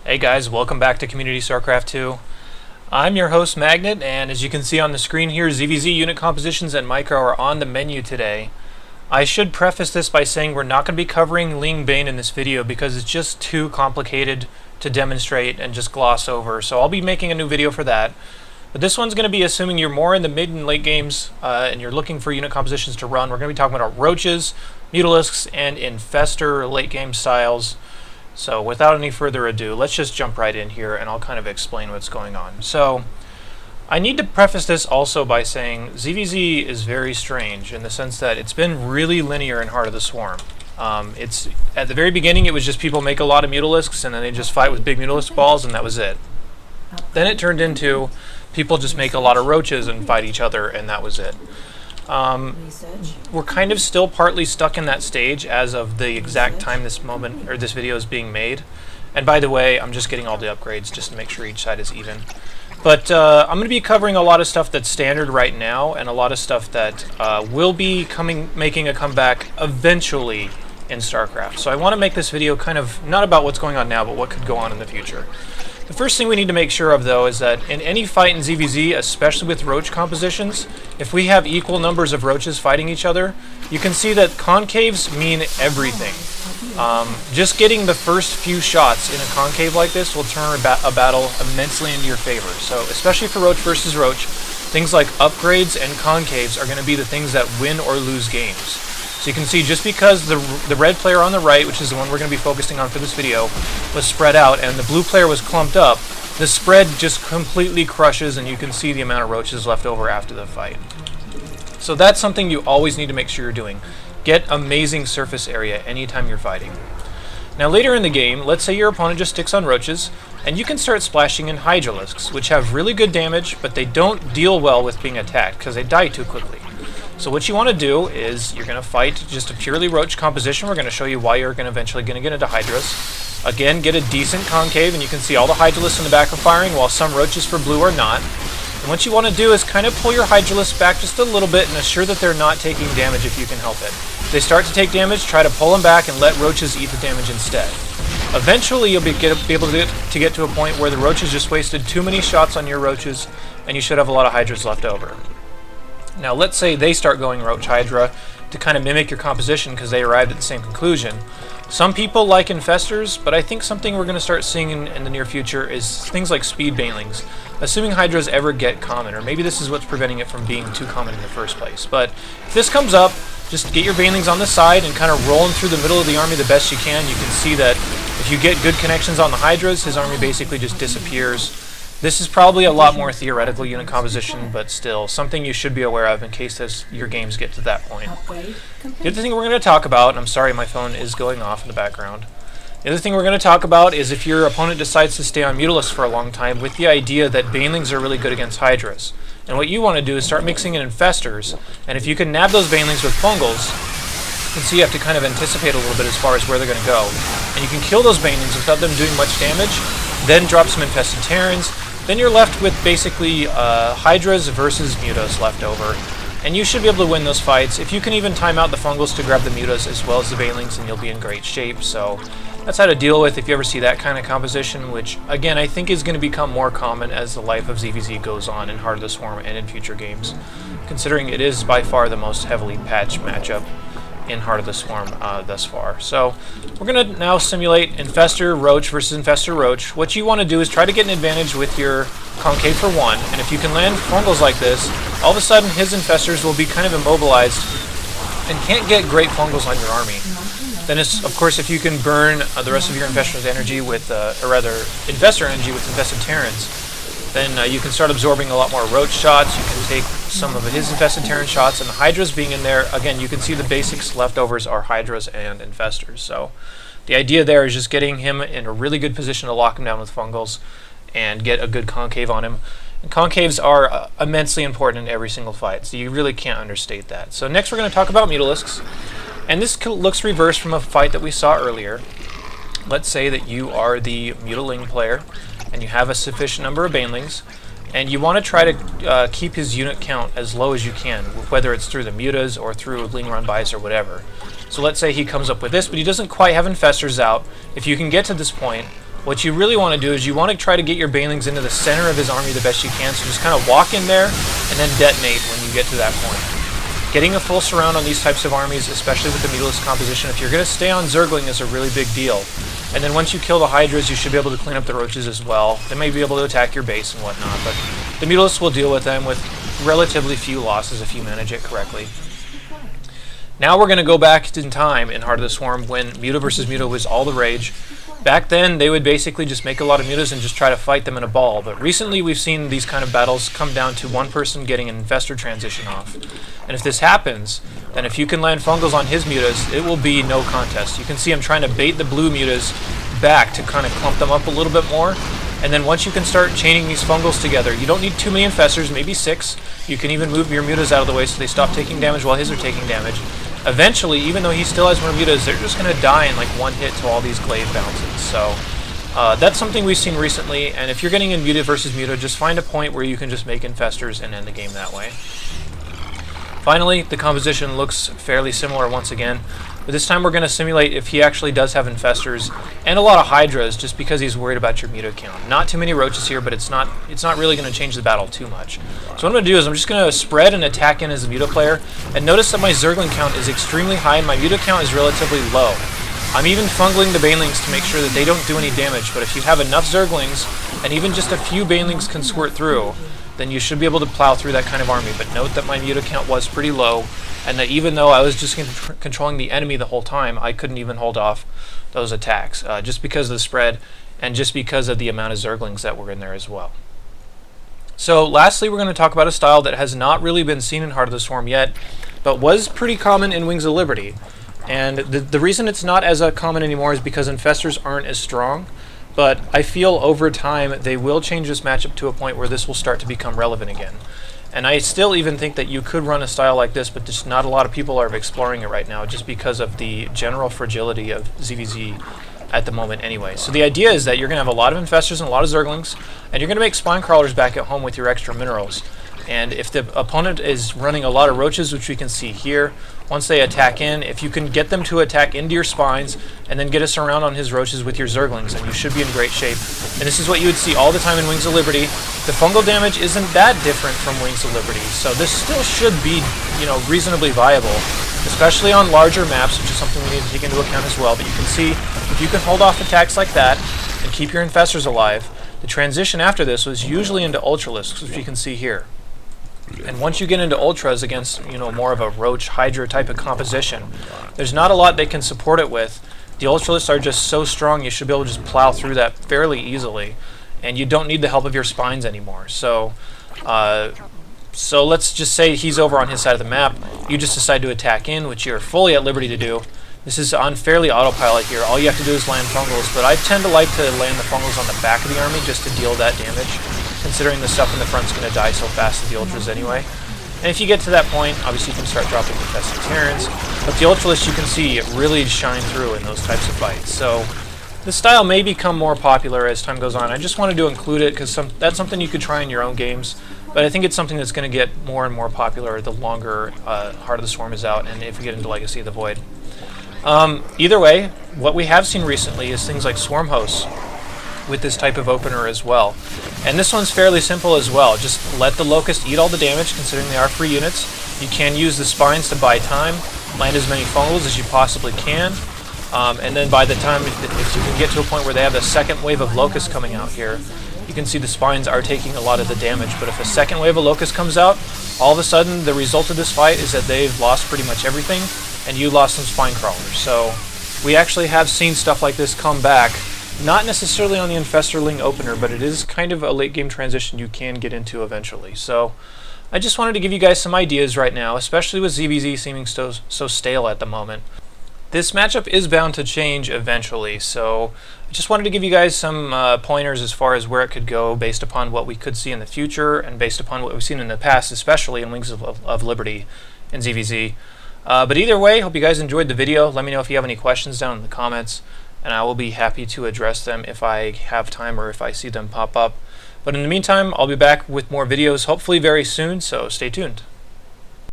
Hey guys, welcome back to Community Starcraft 2. I'm your host Magnet, and as you can see on the screen here, ZvZ unit compositions and micro are on the menu today. I should preface this by saying we're not going to be covering Ling Bane in this video because it's just too complicated to demonstrate and just gloss over, so I'll be making a new video for that. But this one's going to be assuming you're more in the mid and late games and you're looking for unit compositions to run. We're going to be talking about roaches, mutalisks, and infestor late game styles. So without any further ado, let's just jump right in here and I'll kind of explain what's going on. So I need to preface this also by saying ZvZ is very strange in the sense that it's been really linear in Heart of the Swarm. It's at the very beginning it was just people make a lot of mutalisks and then they just fight with big mutalisk balls and that was it. Then it turned into people just make a lot of roaches and fight each other and that was it. We're kind of still partly stuck in that stage as of the exact time this video is being made. And by the way, I'm just getting all the upgrades just to make sure each side is even. But I'm going to be covering a lot of stuff that's standard right now and a lot of stuff that will be making a comeback eventually in StarCraft. So I want to make this video kind of not about what's going on now, but what could go on in the future. The first thing we need to make sure of, though, is that in any fight in ZvZ, especially with roach compositions, if we have equal numbers of roaches fighting each other, you can see that concaves mean everything. Just getting the first few shots in a concave like this will turn a battle immensely into your favor. So, especially for roach versus roach, things like upgrades and concaves are going to be the things that win or lose games. So you can see just because the red player on the right, which is the one we're going to be focusing on for this video, was spread out and the blue player was clumped up, the spread just completely crushes and you can see the amount of roaches left over after the fight. So that's something you always need to make sure you're doing. Get amazing surface area anytime you're fighting. Now later in the game, let's say your opponent just sticks on roaches, and you can start splashing in hydralisks, which have really good damage, but they don't deal well with being attacked because they die too quickly. So what you want to do is you're going to fight just a purely roach composition. We're going to show you why you're eventually going to get into hydras. Again, get a decent concave, and you can see all the hydralisks in the back are firing, while some roaches for blue are not. And what you want to do is kind of pull your hydralisks back just a little bit and assure that they're not taking damage if you can help it. If they start to take damage, try to pull them back and let roaches eat the damage instead. Eventually, you'll be able to get to a point where the roaches just wasted too many shots on your roaches, and you should have a lot of hydras left over. Now let's say they start going Roach Hydra to kind of mimic your composition because they arrived at the same conclusion. Some people like Infestors, but I think something we're going to start seeing in the near future is things like Speed Banelings, assuming Hydras ever get common, or maybe this is what's preventing it from being too common in the first place. But if this comes up, just get your Banelings on the side and kind of roll them through the middle of the army the best you can. You can see that if you get good connections on the Hydras, his army basically just disappears. This is probably a lot more theoretical unit composition, but still something you should be aware of in case your games get to that point. The other thing we're going to talk about, and I'm sorry my phone is going off in the background. The other thing we're going to talk about is if your opponent decides to stay on Mutalisks for a long time with the idea that Banelings are really good against Hydras. And what you want to do is start mixing in Infestors, and if you can nab those Banelings with Fungals, you can see you have to kind of anticipate a little bit as far as where they're going to go. And you can kill those Banelings without them doing much damage, then drop some Infested Terrans. Then you're left with basically Hydras versus Mutas left over. And you should be able to win those fights. If you can even time out the Fungals to grab the Mutas as well as the Banelings, then you'll be in great shape. So that's how to deal with if you ever see that kind of composition, which again I think is going to become more common as the life of ZvZ goes on in Heart of the Swarm and in future games, considering it is by far the most heavily patched matchup in Heart of the Swarm thus far. So we're going to now simulate Infestor Roach versus Infestor Roach. What you want to do is try to get an advantage with your concave for one, and if you can land Fungals like this, all of a sudden his Infestors will be kind of immobilized and can't get great Fungals on your army. Then of course if you can burn the rest of your Infestor's energy with, or rather Infestor energy with Infested Terrans, then you can start absorbing a lot more roach shots. You can take some of his Infested Terran shots, and the Hydras being in there, again, you can see the basics leftovers are Hydras and Infestors. So the idea there is just getting him in a really good position to lock him down with Fungals and get a good concave on him. And concaves are immensely important in every single fight, so you really can't understate that. So next we're going to talk about Mutalisks, and this looks reversed from a fight that we saw earlier. Let's say that you are the Mutaling player, and you have a sufficient number of Banelings, and you want to try to keep his unit count as low as you can, whether it's through the Mutas or through Ling Run-bys or whatever. So let's say he comes up with this, but he doesn't quite have Infestors out. If you can get to this point, What you really want to do is you want to try to get your banelings into the center of his army the best you can, so just kind of walk in there and then detonate when you get to that point. Getting a full surround on these types of armies, especially with the Mutas composition, if you're going to stay on Zergling, is a really big deal. And then once you kill the Hydras, you should be able to clean up the Roaches as well. They may be able to attack your base and whatnot, but the Mutas will deal with them with relatively few losses if you manage it correctly. Now we're going to go back in time in Heart of the Swarm when Muta versus Muta was all the rage. Back then, they would basically just make a lot of Mutas and just try to fight them in a ball, but recently we've seen these kind of battles come down to one person getting an Infestor transition off. And if this happens, then if you can land fungals on his Mutas, it will be no contest. You can see I'm trying to bait the blue Mutas back to kind of clump them up a little bit more, and then once you can start chaining these fungals together, you don't need too many Infestors, maybe 6. You can even move your Mutas out of the way so they stop taking damage while his are taking damage. Eventually, even though he still has more Mutas, they're just going to die in like one hit to all these glaive bounces. So that's something we've seen recently, and if you're getting in Muta versus Muta, just find a point where you can just make Infestors and end the game that way. Finally, the composition looks fairly similar once again, but this time we're going to simulate if he actually does have Infestors and a lot of Hydras just because he's worried about your Muta count. Not too many Roaches here, but it's not really going to change the battle too much. So what I'm going to do is I'm just going to spread and attack in as a Muta player, and notice that my Zergling count is extremely high and my Muta count is relatively low. I'm even fungling the Banelings to make sure that they don't do any damage, but if you have enough Zerglings and even just a few Banelings can squirt through, then you should be able to plow through that kind of army. But note that my Muta count was pretty low, and that even though I was just controlling the enemy the whole time, I couldn't even hold off those attacks, just because of the spread, and just because of the amount of Zerglings that were in there as well. So lastly, we're going to talk about a style that has not really been seen in Heart of the Swarm yet, but was pretty common in Wings of Liberty. And the reason it's not as common anymore is because Infestors aren't as strong. But I feel over time they will change this matchup to a point where this will start to become relevant again. And I still even think that you could run a style like this, but just not a lot of people are exploring it right now just because of the general fragility of ZvZ at the moment anyway. So the idea is that you're going to have a lot of Infestors and a lot of Zerglings, and you're going to make Spine Crawlers back at home with your extra minerals. And if the opponent is running a lot of Roaches, which we can see here, once they attack in, if you can get them to attack into your Spines and then get a surround on his Roaches with your Zerglings, then you should be in great shape. And this is what you would see all the time in Wings of Liberty. The fungal damage isn't that different from Wings of Liberty, so this still should be, reasonably viable, especially on larger maps, which is something we need to take into account as well. But you can see, if you can hold off attacks like that and keep your Infestors alive, the transition after this was usually into Ultralisks, which you can see here. And once you get into Ultras against, more of a Roach Hydra type of composition, there's not a lot they can support it with. The Ultralists are just so strong, you should be able to just plow through that fairly easily, and you don't need the help of your Spines anymore. So let's just say he's over on his side of the map. You just decide to attack in, which you're fully at liberty to do. This is on fairly autopilot here. All you have to do is land fungals, but I tend to like to land the fungals on the back of the army just to deal that damage, considering the stuff in the front's going to die so fast with the Ultras anyway. And if you get to that point, obviously you can start dropping Infested Terrans, but the Ultralists, you can see, really shine through in those types of fights. So this style may become more popular as time goes on. I just wanted to include it because that's something you could try in your own games, but I think it's something that's going to get more and more popular the longer Heart of the Swarm is out and if we get into Legacy of the Void. Either way, what we have seen recently is things like Swarm Hosts with this type of opener as well. And this one's fairly simple as well. Just let the Locust eat all the damage, considering they are free units. You can use the Spines to buy time, land as many fungals as you possibly can, and then by the time, if you can get to a point where they have a second wave of Locusts coming out here, you can see the Spines are taking a lot of the damage. But if a second wave of Locusts comes out, all of a sudden the result of this fight is that they've lost pretty much everything, and you lost some Spine Crawlers. So we actually have seen stuff like this come back. Not necessarily on the Infestorling opener, but it is kind of a late game transition you can get into eventually. So I just wanted to give you guys some ideas right now, especially with ZvZ seeming so stale at the moment. This matchup is bound to change eventually, so I just wanted to give you guys some pointers as far as where it could go based upon what we could see in the future and based upon what we've seen in the past, especially in Wings of Liberty and ZvZ. But either way, hope you guys enjoyed the video. Let me know if you have any questions down in the comments, and I will be happy to address them if I have time or if I see them pop up. But in the meantime, I'll be back with more videos hopefully very soon, so stay tuned.